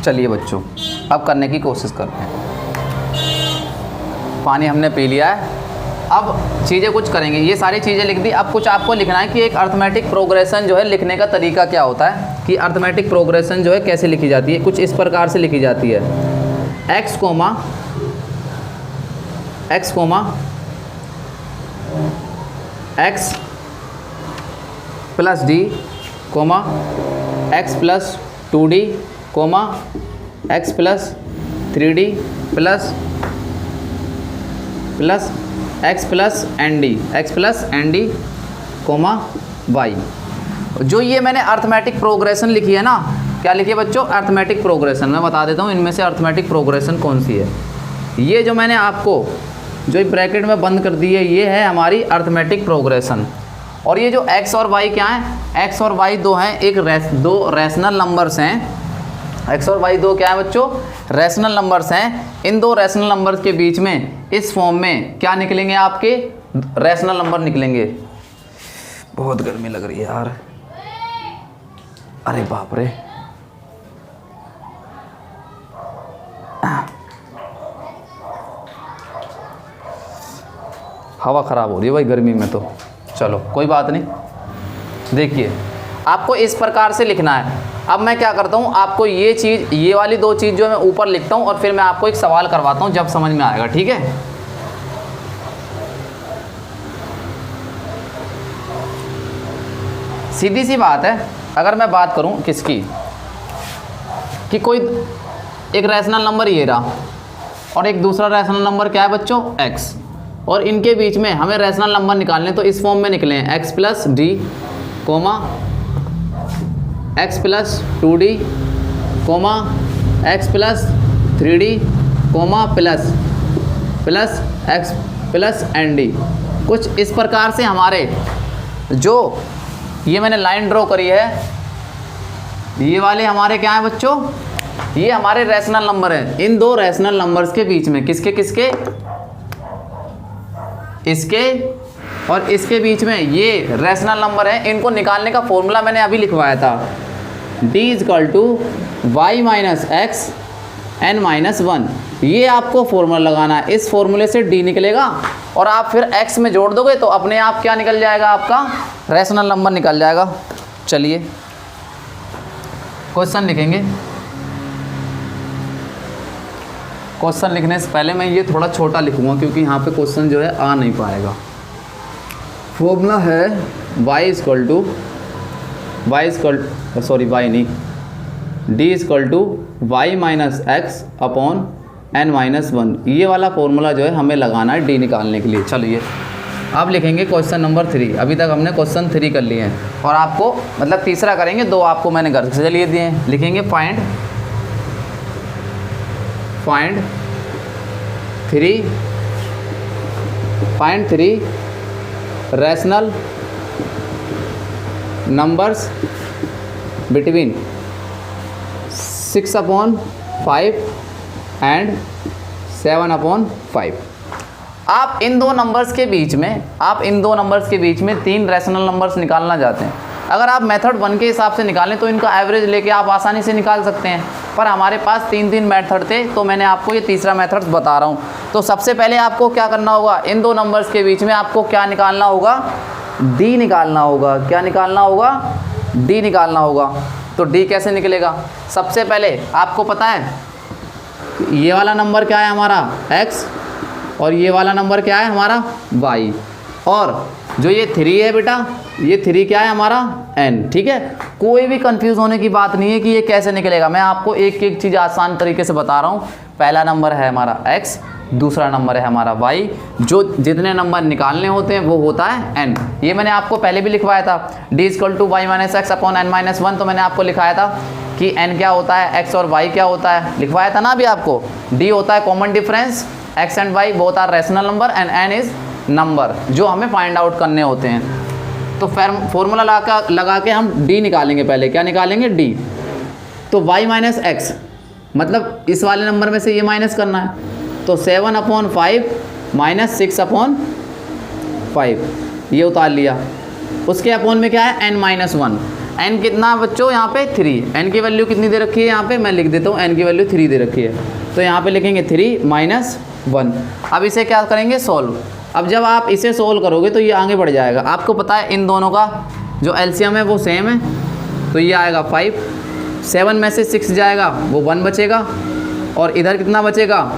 A: चलिए बच्चों अब करने की कोशिश करते हैं। पानी हमने पी लिया है, अब चीज़ें कुछ करेंगे। ये सारी चीज़ें लिख दी, अब कुछ आपको लिखना है कि एक अर्थमेटिक प्रोग्रेशन जो है लिखने का तरीका क्या होता है, कि अर्थमेटिक प्रोग्रेशन जो है कैसे लिखी जाती है। कुछ इस प्रकार से लिखी जाती है, x comma x plus D comma x plus 2d comma x plus 3d plus x plus n D comma y। जो ये मैंने अर्थमेटिक प्रोग्रेशन लिखी है ना, क्या लिखी है बच्चों, अर्थमेटिक प्रोग्रेशन। मैं बता देता हूँ इनमें से अर्थमेटिक प्रोग्रेशन कौन सी है। ये जो मैंने आपको जो ब्रैकेट में बंद कर दी है, ये है हमारी अर्थमेटिक प्रोग्रेशन। और ये जो x और y क्या है, x और y दो हैं, दो रैशनल नंबर्स हैं। x और y दो क्या है बच्चों, रैशनल नंबर्स हैं। इन दो रैशनल नंबर्स के बीच में इस फॉर्म में क्या निकलेंगे, आपके रैशनल नंबर निकलेंगे। बहुत गर्मी लग रही है यार, अरे बाप रे। हवा ख़राब हो रही है भाई गर्मी में, तो चलो कोई बात नहीं। देखिए आपको इस प्रकार से लिखना है। अब मैं क्या करता हूँ, आपको ये चीज़, ये वाली दो चीज़ जो मैं ऊपर लिखता हूँ और फिर मैं आपको एक सवाल करवाता हूँ, जब समझ में आएगा, ठीक है। सीधी सी बात है, अगर मैं बात करूँ किसकी, कि कोई एक रैशनल नंबर ये रहा और एक दूसरा रैशनल नंबर क्या है बच्चों, x, और इनके बीच में हमें रैशनल नंबर निकालने, तो इस फॉर्म में निकले हैं x plus D comma x plus 2d comma x plus 3d comma plus x plus n D. कुछ इस प्रकार से हमारे जो ये मैंने लाइन ड्रॉ करी है, ये वाले हमारे क्या हैं बच्चों, ये हमारे रैशनल नंबर हैं। इन दो रैशनल नंबर्स के बीच में किसके किसके, इसके और इसके बीच में ये रैशनल नंबर है। इनको निकालने का फॉर्मूला मैंने अभी लिखवाया था, d equal to y minus x n minus 1। ये आपको फॉर्मूला लगाना है। इस फॉर्मूले से d निकलेगा और आप फिर x में जोड़ दोगे तो अपने आप क्या निकल जाएगा, आपका रैशनल नंबर निकल जाएगा। चलिए क्वेश्चन लिखेंगे। क्वेश्चन लिखने से पहले मैं ये थोड़ा छोटा लिखूंगा क्योंकि यहाँ पे क्वेश्चन जो है आ नहीं पाएगा। फॉर्मूला है y equal to d equal to y minus x upon n minus 1। ये वाला फॉर्मूला जो है हमें लगाना है d निकालने के लिए। चलिए अब लिखेंगे क्वेश्चन नंबर 3। अभी तक हमने क्वेश्चन 3 कर लिए हैं और आपको मतलब तीसरा करेंगे, 2 आपको मैंने घर से लिए दिए हैं। लिखेंगे find 3 rational numbers between 6/5 and 7/5। आप इन दो नंबर्स के बीच में 3 रैशनल नंबर्स निकालना चाहते हैं। अगर आप मेथड 1 के हिसाब से निकालें तो इनका एवरेज लेके आप आसानी से निकाल सकते हैं, पर हमारे पास 3 मेथड थे तो मैंने आपको ये तीसरा मेथड बता रहा हूँ। तो सबसे पहले आपको क्या करना होगा, इन दो नंबर्स के बीच में आपको क्या निकालना होगा, डी निकालना होगा। क्या निकालना होगा, डी निकालना होगा। तो डी कैसे निकलेगा, सबसे पहले आपको पता है ये वाला नंबर क्या है हमारा x, और ये वाला नंबर क्या है हमारा y, और जो ये 3 है बेटा, ये 3 क्या है हमारा n। ठीक है, कोई भी कंफ्यूज होने की बात नहीं है कि ये कैसे निकलेगा। मैं आपको एक एक चीज़ आसान तरीके से बता रहा हूँ। पहला नंबर है हमारा x, दूसरा नंबर है हमारा y, जो जितने नंबर निकालने होते हैं वो होता है n। ये मैंने आपको पहले भी लिखवाया था, d = y - x upon n - 1। तो मैंने आपको लिखाया था कि n क्या होता है, x और y क्या होता है, लिखवाया था ना अभी आपको। d होता है common difference, x and y both are rational number, and n is number जो हमें फाइंड आउट करने होते हैं। तो फॉर्मूला लगा के हम d निकालेंगे। पहले क्या निकालेंगे, d। तो y - x मतलब इस वाले नंबर में से ये माइनस करना है। तो 7/5 - 6/5 ये उतार लिया। उसके अपोन में क्या है, n - 1। n कितना बच्चों यहाँ पे 3, n की वैल्यू कितनी दे रखी है यहाँ पे, मैं लिख देता हूँ n की वैल्यू 3 दे रखी है। तो यहाँ पे लिखेंगे 3 - 1। अब इसे क्या करेंगे, सोल्व। अब जब आप इसे सोल्व करोगे तो ये आगे बढ़ जाएगा। आपको पता है इन दोनों का जो एलसीएम है वो सेम है, तो ये आएगा 5। 7 में से 6 जाएगा वो 1 बचेगा, और इधर कितना बचेगा,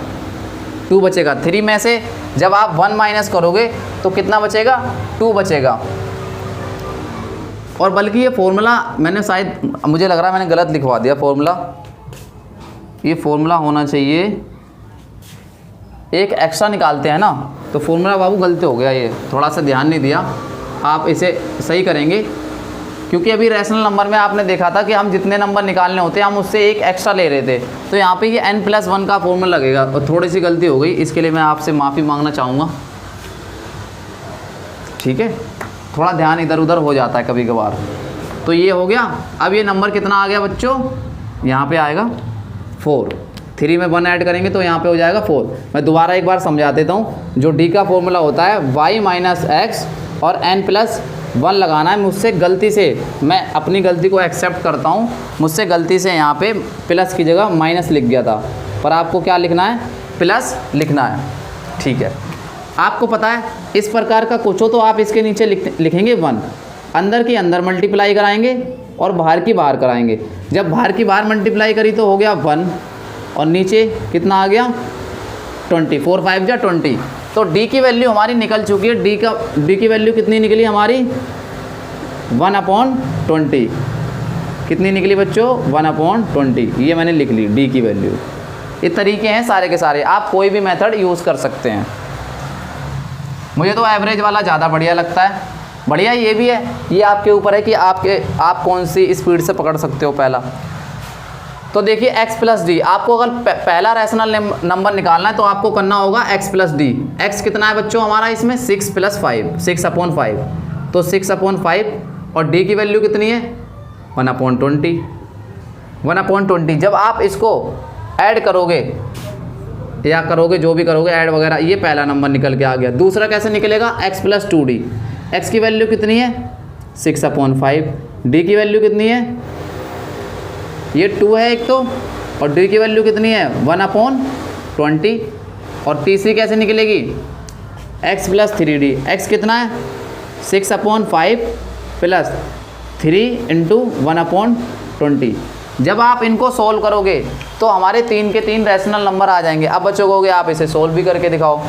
A: 2 बचेगा। 3 में से जब आप 1 माइनस करोगे तो कितना बचेगा, 2 बचेगा। और बल्कि ये फॉर्मूला मैंने शायद, मुझे लग रहा है मैंने गलत लिखवा दिया फॉर्मूला। ये फॉर्मूला होना चाहिए, एक एक्स्ट्रा निकालते हैं ना, तो फॉर्मूला बाबू गलती हो गया, ये थोड़ा सा ध्यान नहीं दिया। आप इसे सही करेंगे, क्योंकि अभी रैशनल नंबर में आपने देखा था कि हम जितने नंबर निकालने होते हैं हम उससे एक एक्स्ट्रा ले रहे थे। तो यहाँ पे ये n+1 का फॉर्मूला लगेगा, और थोड़ी सी गलती हो गई, इसके लिए मैं आपसे माफ़ी मांगना चाहूँगा। ठीक है, थोड़ा ध्यान इधर उधर हो जाता है कभी कभार। तो ये हो गया। अब ये नंबर कितना आ गया बच्चों, यहाँ पे आएगा 4। 3 में 1 ऐड करेंगे तो यहाँ पे हो जाएगा 4। मैं दोबारा एक बार समझा देता हूँ। जो डी का फॉर्मूला होता है y - x और n+1 लगाना है। मुझसे गलती से, मैं अपनी गलती को एक्सेप्ट करता हूँ, मुझसे गलती से यहाँ पे प्लस की जगह माइनस लिख गया था, पर आपको क्या लिखना है, प्लस लिखना है। ठीक है, आपको पता है इस प्रकार का कुछ हो तो आप इसके नीचे लिखेंगे 1। अंदर की अंदर मल्टीप्लाई कराएंगे और बाहर की बाहर कराएंगे। जब बाहर की बाहर मल्टीप्लाई करी तो हो गया 1, और नीचे कितना आ गया 20। 4 5 जा 20। तो d की वैल्यू हमारी निकल चुकी है। d की वैल्यू कितनी निकली हमारी, 1/20। कितनी निकली बच्चों, 1/20। ये मैंने लिख ली d की वैल्यू। ये तरीके हैं सारे के सारे, आप कोई भी मेथड यूज़ कर सकते हैं। मुझे तो एवरेज वाला ज़्यादा बढ़िया लगता है। बढ़िया ये भी है, ये आपके ऊपर है कि आप कौन सी स्पीड से पकड़ सकते हो पहला। तो देखिए x + d, आपको अगर पहला रैशनल नंबर निकालना है तो आपको करना होगा x + d। x कितना है बच्चों हमारा इसमें, 6 + 5, 6/5। तो 6/5, और d की वैल्यू कितनी है, 1/20। 1/20 जब आप इसको ऐड करोगे या करोगे, जो भी करोगे ऐड वगैरह, ये पहला नंबर निकल के आ गया। दूसरा कैसे निकलेगा, x + 2d। x की वैल्यू कितनी है, 6/5। d की वैल्यू कितनी है, ये 2 है एक तो, और d की वैल्यू कितनी है, 1/20। और तीसरी कैसे निकलेगी, x + 3d। x कितना है, 6/5 + 3 × 1/20। जब आप इनको सोल्व करोगे तो हमारे 3 के 3 रैशनल नंबर आ जाएंगे। अब बच्चों को आप इसे सोल्व भी करके दिखाओ।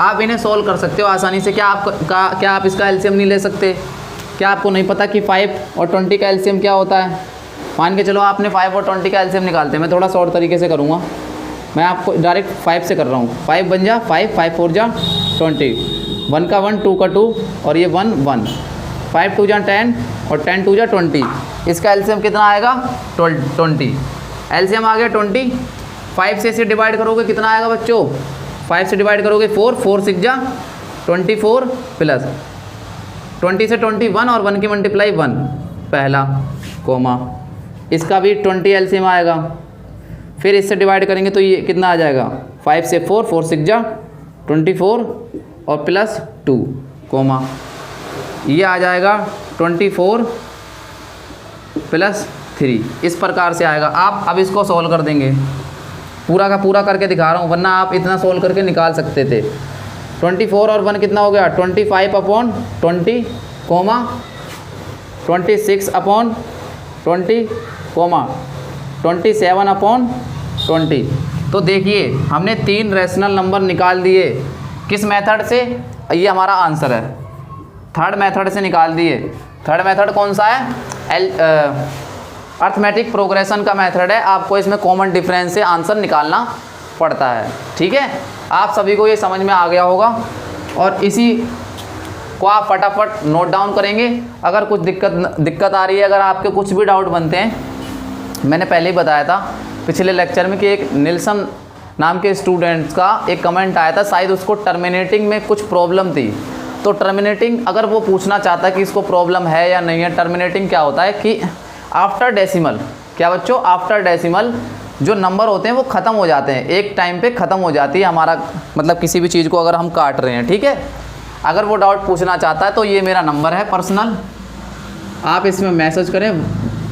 A: आप इन्हें सोल्व कर सकते हो आसानी से। क्या आप इसका एलसीएम नहीं ले सकते? क्या आपको नहीं पता कि 5 और 20 का एलसीएम क्या होता है? मान के चलो आपने 5 और 20 का एलसीएम निकालते हैं। मैं थोड़ा शॉर्ट तरीके से करूँगा, मैं आपको डायरेक्ट 5 से कर रहा हूँ। 5 बन जा 5, 5 4 जा 20, 1 का 1, 2 का 2, और ये 1 1, 5 2 जा 10, और 10 2 जा 20। इसका एलसीएम कितना आएगा, 20। एलसीएम आ गया 20। 5 से इसे डिवाइड करोगे कितना आएगा बच्चों, 5 से डिवाइड करोगे 4, 4 6 जा 24, प्लस 20 से 21, और 1 की मल्टीप्लाई 1 पहला, कोमा, इसका भी 20 एलसीएम आएगा। फिर इससे डिवाइड करेंगे तो ये कितना आ जाएगा, 5 से 4, 4 6 जा 24, और प्लस 2, कोमा, ये आ जाएगा 24 + 3। इस प्रकार से आएगा। आप अब इसको सॉल्व कर देंगे। पूरा का पूरा करके दिखा रहा हूँ, वरना आप इतना सोल्व करके निकाल सकते थे। 24 और 1 कितना हो गया 25 upon 20 comma 26 upon 20 comma 27 upon 20। तो देखिए हमने 3 रैशनल नंबर निकाल दिए किस मेथड से, ये हमारा आंसर है, थर्ड मेथड से निकाल दिए। थर्ड मेथड कौन सा है, अर्थमेटिक प्रोग्रेशन का मेथड है। आपको इसमें कॉमन डिफरेंस से आंसर निकालना पड़ता है। ठीक है, आप सभी को ये समझ में आ गया होगा और इसी को आप फटाफट नोट डाउन करेंगे। अगर कुछ दिक्कत आ रही है, अगर आपके कुछ भी डाउट बनते हैं, मैंने पहले ही बताया था पिछले लेक्चर में कि एक निल्सन नाम के स्टूडेंट्स का एक कमेंट आया था, शायद उसको टर्मिनेटिंग में कुछ प्रॉब्लम थी। तो टर्मिनेटिंग अगर वो पूछना चाहता है कि इसको प्रॉब्लम है या नहीं है, टर्मिनेटिंग क्या होता है कि आफ्टर डेसिमल, क्या बच्चों, आफ्टर डेसिमल जो नंबर होते हैं वो ख़त्म हो जाते हैं, एक टाइम पे ख़त्म हो जाती है हमारा, मतलब किसी भी चीज़ को अगर हम काट रहे हैं। ठीक है, अगर वो डाउट पूछना चाहता है तो ये मेरा नंबर है पर्सनल, आप इसमें मैसेज करें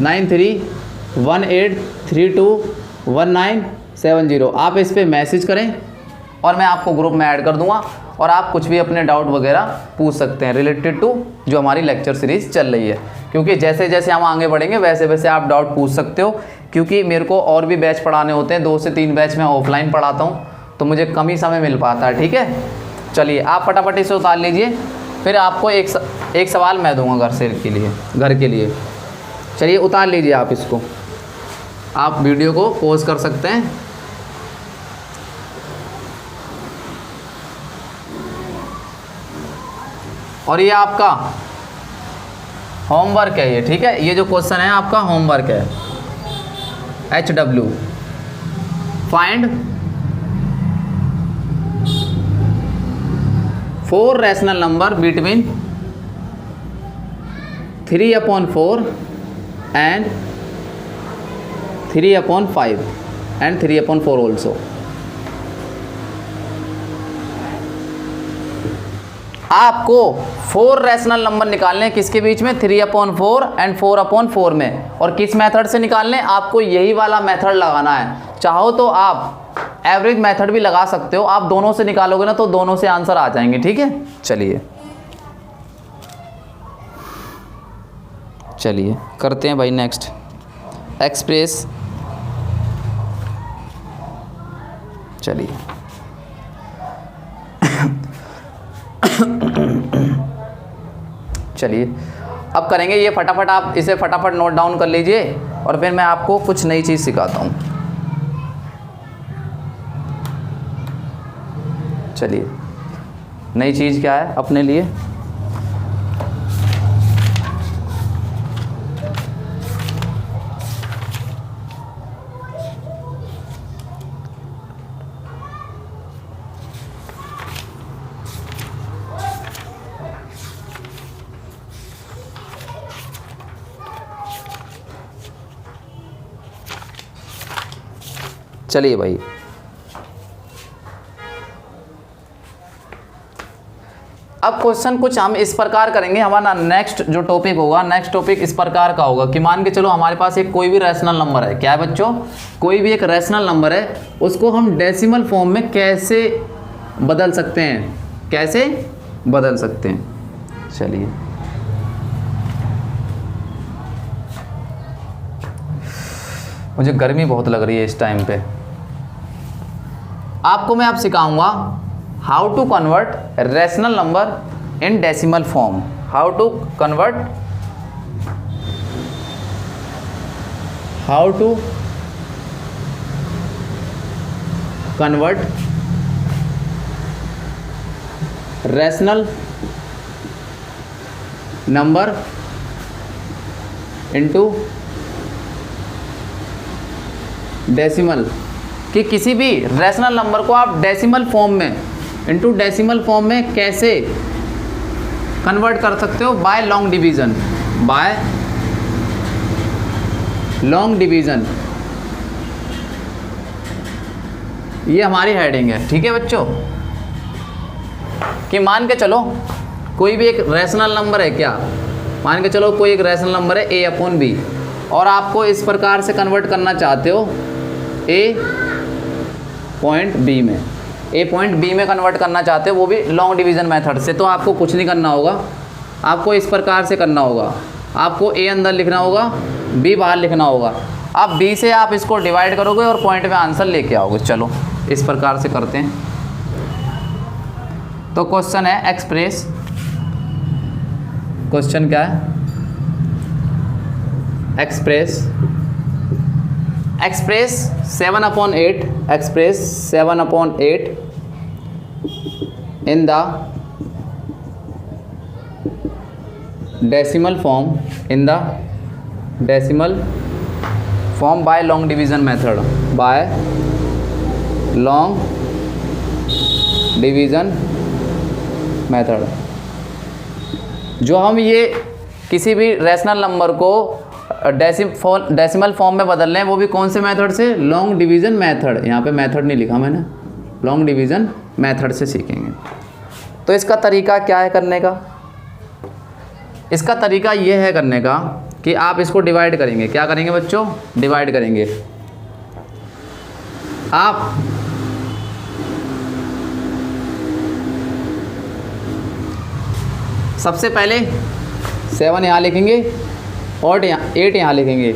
A: 9318321970। आप इस पर मैसेज करें और मैं आपको ग्रुप में ऐड कर दूंगा और आप कुछ भी अपने डाउट वगैरह पूछ सकते हैं रिलेटेड टू जो हमारी लेक्चर सीरीज़ चल रही है। क्योंकि जैसे जैसे हम आगे बढ़ेंगे वैसे वैसे आप डाउट पूछ सकते हो, क्योंकि मेरे को और भी बैच पढ़ाने होते हैं, 2 से 3 बैच मैं ऑफलाइन पढ़ाता हूँ, तो मुझे कम ही समय मिल पाता है। ठीक है, चलिए आप फटाफट इसे उतार लीजिए, फिर आपको एक सवाल मैं दूंगा घर के लिए। चलिए उतार लीजिए आप इसको, आप वीडियो को पॉज कर सकते हैं। और ये आपका होमवर्क है ये, ठीक है, ये जो क्वेश्चन है आपका होमवर्क है। HW find 4 rational number between 3/4 and 3/5 and 3/4 also। आपको 4 रैशनल नंबर निकालने हैं किसके बीच में, 3/4 एंड 4/4 में। और किस मेथड से निकालने, आपको यही वाला मेथड लगाना है। चाहो तो आप एवरेज मेथड भी लगा सकते हो, आप दोनों से निकालोगे ना तो दोनों से आंसर आ जाएंगे। ठीक है, चलिए करते हैं भाई नेक्स्ट एक्सप्रेस। चलिए अब करेंगे ये, फटाफट आप इसे फटाफट नोट डाउन कर लीजिए और फिर मैं आपको कुछ नई चीज़ सिखाता हूँ। चलिए नई चीज़ क्या है अपने लिए, चलिए भाई अब क्वेश्चन कुछ हम इस प्रकार करेंगे। हमारा नेक्स्ट जो टॉपिक होगा, नेक्स्ट टॉपिक इस प्रकार का होगा कि मान के चलो हमारे पास एक कोई भी रैशनल नंबर है। क्या है बच्चों, कोई भी एक रैशनल नंबर है, उसको हम डेसिमल फॉर्म में कैसे बदल सकते हैं, कैसे बदल सकते हैं। चलिए मुझे गर्मी बहुत लग रही है इस टाइम पे। आपको मैं अब सिखाऊंगा how to convert rational number in decimal form. How to convert rational number into decimal, कि किसी भी रैशनल नंबर को आप डेसिमल फॉर्म में, इनटू डेसिमल फॉर्म में कैसे कन्वर्ट कर सकते हो, by long division. By long division, ये हमारी हेडिंग है। ठीक है बच्चों, कि मान के चलो कोई भी एक रैशनल नंबर है, क्या मान के चलो कोई एक रैशनल नंबर है a/b और आपको इस प्रकार से कन्वर्ट करना चाहते हो a पॉइंट बी में, ए पॉइंट बी में कन्वर्ट करना चाहते हो वो भी लॉन्ग डिवीज़न मेथड से, तो आपको कुछ नहीं करना होगा, आपको इस प्रकार से करना होगा, आपको ए अंदर लिखना होगा, बी बाहर लिखना होगा। अब बी से आप इसको डिवाइड करोगे और पॉइंट में आंसर लेके आओगे। चलो इस प्रकार से करते हैं। तो क्वेश्चन है एक्सप्रेस, क्वेश्चन क्या है, express 7/8, express 7/8 in the decimal form, in the decimal form by long division method, by long division method. जो हम ये किसी भी रैशनल नंबर को डेसिमल फॉर्म में बदल रहे हैं वो भी कौन से मेथड से, लॉन्ग डिवीज़न मेथड, यहाँ पे मेथड नहीं लिखा मैंने, लॉन्ग डिवीज़न मेथड से सीखेंगे। तो इसका तरीका क्या है करने का, इसका तरीका ये है करने का कि आप इसको डिवाइड करेंगे। क्या करेंगे बच्चों, डिवाइड करेंगे। आप सबसे पहले 7 यहाँ लिखेंगे और 8 यहाँ लिखेंगे।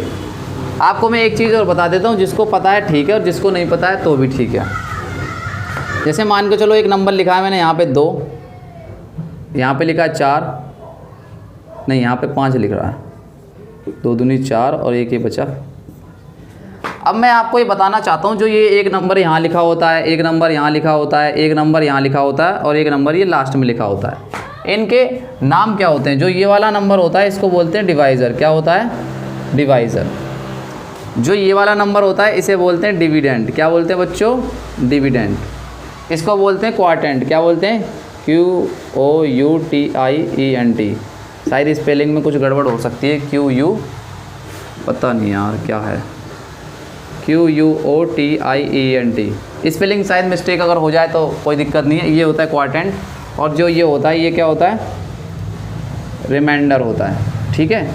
A: आपको मैं एक चीज़ और बता देता हूँ, जिसको पता है ठीक है और जिसको नहीं पता है तो भी ठीक है। जैसे मान के चलो एक नंबर लिखा है मैंने यहाँ पे 2, यहाँ पे लिखा है 4, नहीं यहाँ पे 5 लिख रहा है, 2 दूनी 4 और 1 ये बचा। अब मैं आपको ये बताना चाहता हूँ, जो ये एक नंबर यहाँ लिखा होता है, एक नंबर यहाँ लिखा होता है, एक नंबर यहाँ लिखा होता है और एक नंबर ये लास्ट में लिखा होता है, इनके नाम क्या होते हैं। जो ये वाला नंबर होता है इसको बोलते हैं डिवाइज़र। क्या होता है, डिवाइज़र। जो ये वाला नंबर होता है इसे बोलते हैं डिविडेंड। क्या बोलते हैं बच्चों, डिविडेंड। इसको बोलते हैं क्वार्टेंट। क्या बोलते हैं, QOUTIENT। शायद स्पेलिंग में कुछ गड़बड़ हो सकती है, QU पता नहीं यार क्या है, QUOTIENT स्पेलिंग शायद मिस्टेक अगर हो जाए तो कोई दिक्कत नहीं है। ये होता है क्वार्टेंट और जो ये होता है ये क्या होता है, रिमाइंडर होता है। ठीक है,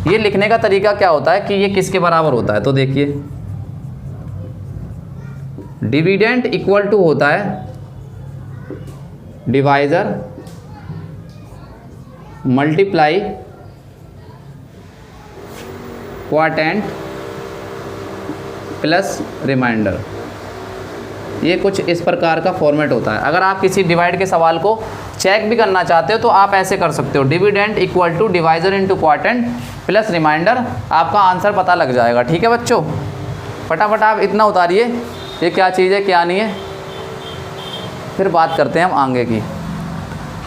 A: ये लिखने का तरीका क्या होता है कि ये किसके बराबर होता है, तो देखिए डिविडेंड इक्वल टू होता है divisor multiply quotient plus remainder. ये कुछ इस प्रकार का फॉर्मेट होता है। अगर आप किसी डिवाइड के सवाल को चेक भी करना चाहते हो तो आप ऐसे कर सकते हो, dividend equal to divisor into quotient plus remainder, आपका आंसर पता लग जाएगा। ठीक है बच्चों, फटाफट आप इतना उतारिए ये क्या चीज़ है क्या नहीं है, फिर बात करते हैं हम आगे की।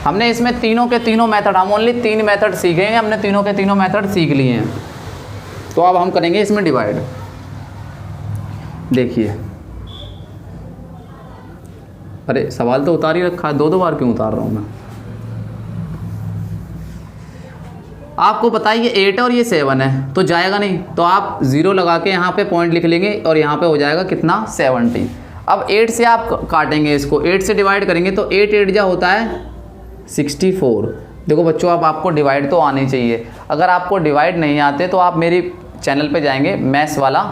A: हमने इसमें तीनों के तीनों मेथड, हम ओनली 3 मेथड सीखेंगे, हमने तीनों के तीनों मेथड सीख लिए हैं। तो अब हम करेंगे इसमें डिवाइड। देखिए, अरे सवाल तो उतार ही रखा है, 2 बार क्यों उतार रहा हूँ मैं। आपको पता है ये 8 है और ये 7 है तो जाएगा नहीं, तो आप 0 लगा के यहाँ पे पॉइंट लिख लेंगे और यहाँ पे हो जाएगा कितना, 70। अब 8 से आप काटेंगे इसको, 8 से डिवाइड करेंगे तो 8 8 जा होता है 64। देखो बच्चों, अब आपको डिवाइड तो आनी चाहिए। अगर आपको डिवाइड नहीं आते तो आप मेरी चैनल पे जाएंगे, मैथ्स वाला,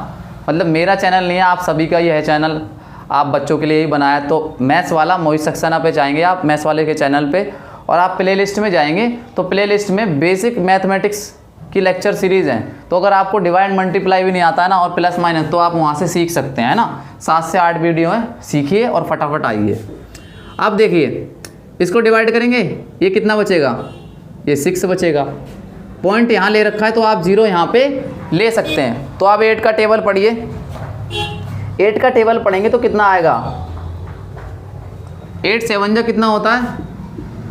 A: मतलब मेरा चैनल नहीं है, आप सभी का ये है चैनल, आप बच्चों के लिए ही बनाया। तो मैथ्स वाला मोहित सक्सेना पे जाएंगे आप, मैथ्स वाले के चैनल पे, और आप प्ले लिस्ट में जाएंगे तो प्ले लिस्ट में बेसिक मैथमेटिक्स की लेक्चर सीरीज़ हैं। तो अगर आपको डिवाइड मल्टीप्लाई भी नहीं आता है ना और प्लस माइनस, तो आप वहाँ से सीख सकते हैं ना। 7 से 8 वीडियो हैं, सीखिए और फटाफट आइए। अब देखिए इसको डिवाइड करेंगे, ये कितना बचेगा, ये 6 बचेगा। पॉइंट यहाँ ले रखा है तो आप 0 यहाँ पे ले सकते हैं। तो आप 8 का टेबल पढ़िए, 8 का टेबल पढ़ेंगे तो कितना आएगा, 8 7 जा कितना होता है,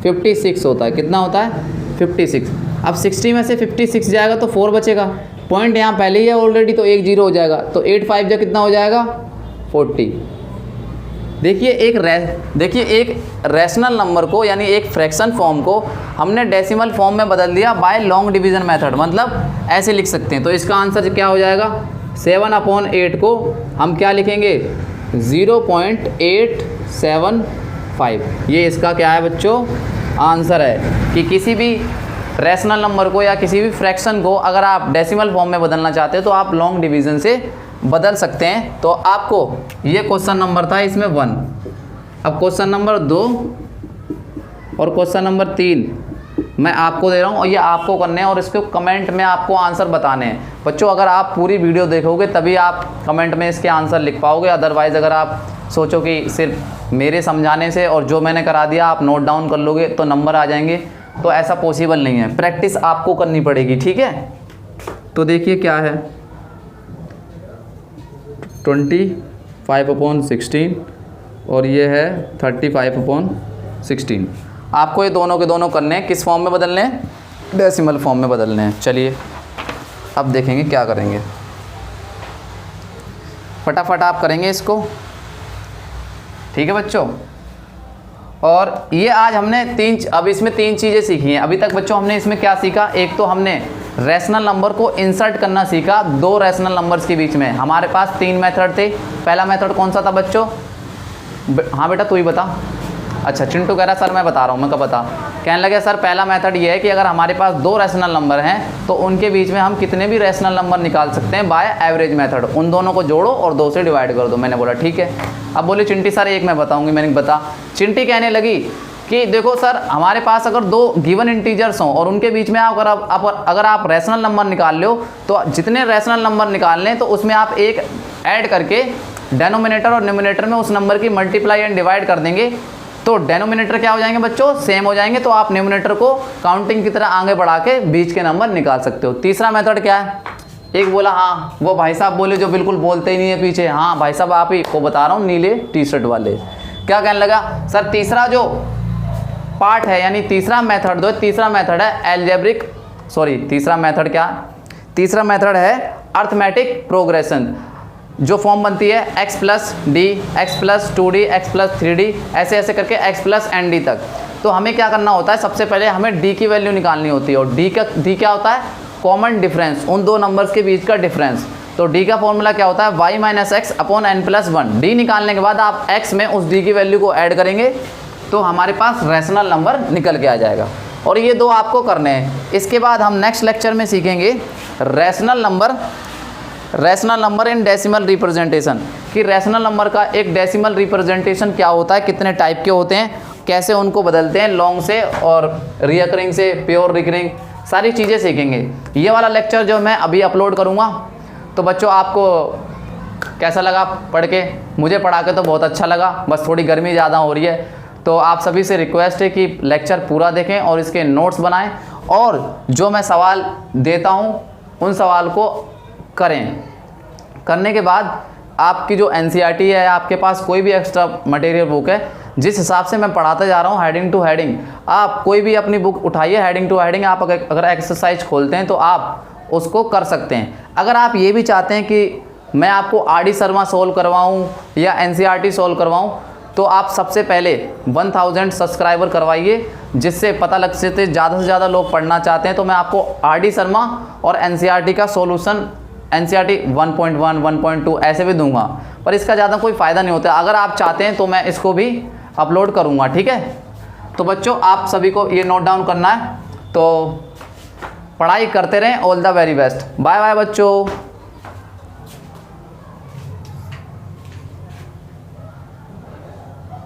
A: 56 होता है। कितना होता है, 56। अब 60 में से 56 जाएगा तो 4 बचेगा। पॉइंट यहाँ पहले ही है ऑलरेडी तो 1 0 हो जाएगा। तो 8 5 जा कितना हो जाएगा, 40। देखिए एक रैशनल नंबर को यानी एक फ्रैक्शन फॉर्म को हमने डेसिमल फॉर्म में बदल दिया बाय लॉन्ग डिवीज़न मेथड, मतलब ऐसे लिख सकते हैं। तो इसका आंसर क्या हो जाएगा, 7/8 को हम क्या लिखेंगे, 0.875। ये इसका क्या है बच्चों, आंसर है। कि किसी भी रैशनल नंबर को या किसी भी फ्रैक्शन को अगर आप डेसिमल फॉर्म में बदलना चाहते हो तो आप लॉन्ग डिवीज़न से बदल सकते हैं। तो आपको ये क्वेश्चन नंबर था, इसमें 1। अब क्वेश्चन नंबर 2 और क्वेश्चन नंबर 3 मैं आपको दे रहा हूँ और ये आपको करने हैं और इसके कमेंट में आपको आंसर बताने हैं। बच्चों अगर आप पूरी वीडियो देखोगे तभी आप कमेंट में इसके आंसर लिख पाओगे, अदरवाइज़ अगर आप सोचो कि सिर्फ मेरे समझाने से और जो मैंने करा दिया आप नोट डाउन कर लोगे तो नंबर आ जाएंगे, तो ऐसा पॉसिबल नहीं है। प्रैक्टिस आपको करनी पड़ेगी, ठीक है। तो देखिए क्या है, 25/16 और ये है 35/16। आपको ये दोनों के दोनों करने हैं। किस फॉर्म में बदलने हैं? डेसिमल फॉर्म में बदलने हैं। चलिए अब देखेंगे क्या करेंगे, फटाफट आप करेंगे इसको, ठीक है बच्चों। और ये आज हमने अब इसमें 3 चीज़ें सीखी हैं। अभी तक बच्चों हमने इसमें क्या सीखा? एक तो हमने रैशनल नंबर को इंसर्ट करना सीखा 2 रैशनल नंबर्स के बीच में। हमारे पास 3 मेथड थे। पहला मेथड कौन सा था बच्चों? हाँ बेटा तू ही बता। अच्छा चिंटू कह रहा सर मैं बता रहा हूँ, मैं कब बता। कहने लगे सर पहला मेथड ये है कि अगर हमारे पास 2 रैशनल नंबर हैं तो उनके बीच में हम कितने भी रैशनल नंबर निकाल सकते हैं बाय एवरेज मेथड। उन दोनों को जोड़ो और 2 से डिवाइड कर दो। मैंने बोला ठीक है। अब बोले चिंटी सर एक मैं बताऊँगी। मैंने बता। चिंटी कहने लगी कि देखो सर हमारे पास अगर 2 गिवन इंटीजर्स हों और उनके बीच में अगर आप रैशनल नंबर निकाल लो तो जितने रैशनल नंबर निकाल लें तो उसमें आप एक ऐड करके डेनोमिनेटर और न्यूमिनेटर में उस नंबर की मल्टीप्लाई एंड डिवाइड कर देंगे तो डेनोमिनेटर क्या हो जाएंगे बच्चों? सेम हो जाएंगे। तो आप न्यूमिनेटर को काउंटिंग की तरह आगे बढ़ा के बीच के नंबर निकाल सकते हो। तीसरा मेथड क्या है? एक बोला हाँ, वो भाई साहब बोले जो बिल्कुल बोलते ही नहीं है पीछे, हाँ भाई साहब आप ही को बता रहा हूँ, नीले टी शर्ट वाले। क्या कहने लगा? सर तीसरा जो पार्ट है यानी तीसरा मेथड तीसरा मेथड है एल्जेब्रिक, तीसरा मेथड क्या? तीसरा मेथड है अर्थमेटिक प्रोग्रेशन। जो फॉर्म बनती है x plus D, x plus 2d, x plus 3d, ऐसे ऐसे करके x प्लस एन डी तक। तो हमें क्या करना होता है? सबसे पहले हमें d की वैल्यू निकालनी होती है और d क्या होता है? कॉमन डिफरेंस, उन 2 नंबर्स के बीच का डिफरेंस। तो d का फॉर्मूला क्या होता है? y minus x upon n plus 1। d निकालने के बाद आप x में उस d की वैल्यू को ऐड करेंगे तो हमारे पास रैशनल नंबर निकल के आ जाएगा। और ये 2 आपको करने हैं। इसके बाद हम नेक्स्ट लेक्चर में सीखेंगे rational number in decimal representation, कि रैशनल नंबर का एक डेसिमल रिप्रेजेंटेशन क्या होता है, कितने टाइप के होते हैं, कैसे उनको बदलते हैं लॉन्ग से और रिकरिंग से प्योर रिकरिंग, सारी चीज़ें सीखेंगे। ये वाला लेक्चर जो मैं अभी अपलोड करूँगा तो बच्चों आपको कैसा लगा पढ़ के? मुझे पढ़ा के तो बहुत अच्छा लगा, बस थोड़ी गर्मी ज़्यादा हो रही है। तो आप सभी से रिक्वेस्ट है कि लेक्चर पूरा देखें और इसके नोट्स बनाएं और जो मैं सवाल देता हूं उन सवाल को करें। करने के बाद आपकी जो एनसीईआरटी है, आपके पास कोई भी एक्स्ट्रा मटेरियल बुक है, जिस हिसाब से मैं पढ़ाते जा रहा हूं हेडिंग टू हेडिंग, आप कोई भी अपनी बुक उठाइए हेडिंग टू हेडिंग, आप अगर एक्सरसाइज खोलते हैं तो आप उसको कर सकते हैं। अगर आप ये भी चाहते हैं कि मैं आपको आर.डी. शर्मा सोल्व करवाऊँ या एनसीईआरटी सोल्व करवाऊँ तो आप सबसे पहले 1000 सब्सक्राइबर करवाइए, जिससे पता लग सकते ज़्यादा से ज़्यादा लोग पढ़ना चाहते हैं। तो मैं आपको आर.डी. शर्मा और एनसीईआरटी का सॉल्यूशन एनसीईआरटी 1.1, 1.2 ऐसे भी दूंगा, पर इसका ज़्यादा कोई फ़ायदा नहीं होता। अगर आप चाहते हैं तो मैं इसको भी अपलोड करूँगा, ठीक है। तो बच्चों आप सभी को ये नोट डाउन करना है, तो पढ़ाई करते रहें। All the very best. Bye bye बच्चों।